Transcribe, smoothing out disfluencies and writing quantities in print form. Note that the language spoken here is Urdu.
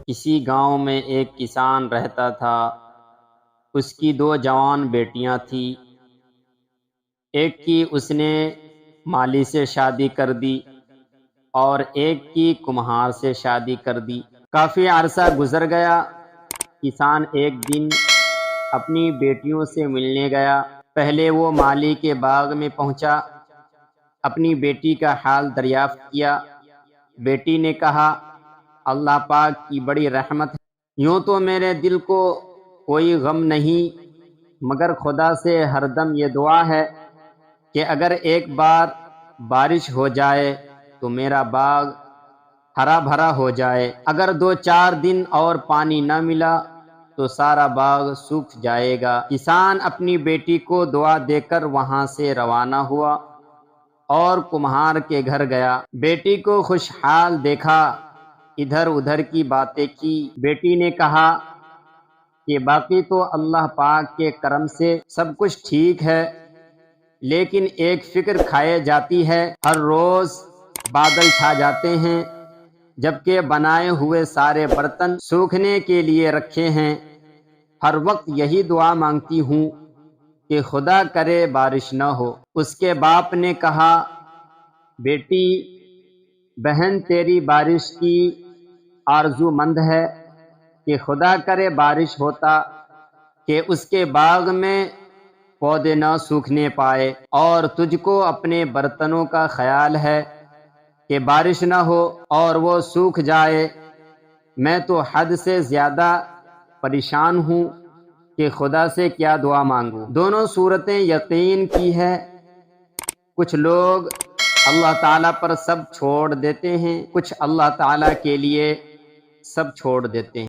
کسی گاؤں میں ایک کسان رہتا تھا۔ اس کی 2 جوان بیٹیاں تھیں۔ ایک کی اس نے مالی سے شادی کر دی اور ایک کی کمہار سے شادی کر دی۔ کافی عرصہ گزر گیا۔ کسان ایک دن اپنی بیٹیوں سے ملنے گیا۔ پہلے وہ مالی کے باغ میں پہنچا، اپنی بیٹی کا حال دریافت کیا۔ بیٹی نے کہا، اللہ پاک کی بڑی رحمت ہے، یوں تو میرے دل کو کوئی غم نہیں، مگر خدا سے ہر دم یہ دعا ہے کہ اگر ایک بار بارش ہو جائے تو میرا باغ ہرا بھرا ہو جائے، اگر 2-4 دن اور پانی نہ ملا تو سارا باغ سوکھ جائے گا۔ کسان اپنی بیٹی کو دعا دے کر وہاں سے روانہ ہوا اور کمہار کے گھر گیا۔ بیٹی کو خوشحال دیکھا، ادھر ادھر کی باتیں کی۔ بیٹی نے کہا کہ باقی تو اللہ پاک کے کرم سے سب کچھ ٹھیک ہے، لیکن ایک فکر کھائے جاتی ہے، ہر روز بادل چھا جاتے ہیں جبکہ بنائے ہوئے سارے برتن سوکھنے کے لیے رکھے ہیں۔ ہر وقت یہی دعا مانگتی ہوں کہ خدا کرے بارش نہ ہو۔ اس کے باپ نے کہا، بیٹی، بہن تیری بارش کی آرزو مند ہے کہ خدا کرے بارش ہوتا کہ اس کے باغ میں پودے نہ سوکھنے پائے، اور تجھ کو اپنے برتنوں کا خیال ہے کہ بارش نہ ہو اور وہ سوکھ جائے۔ میں تو حد سے زیادہ پریشان ہوں کہ خدا سے کیا دعا مانگوں۔ دونوں صورتیں یقین کی ہے۔ کچھ لوگ اللہ تعالیٰ پر سب چھوڑ دیتے ہیں، کچھ اللہ تعالیٰ کے لیے سب چھوڑ دیتے ہیں۔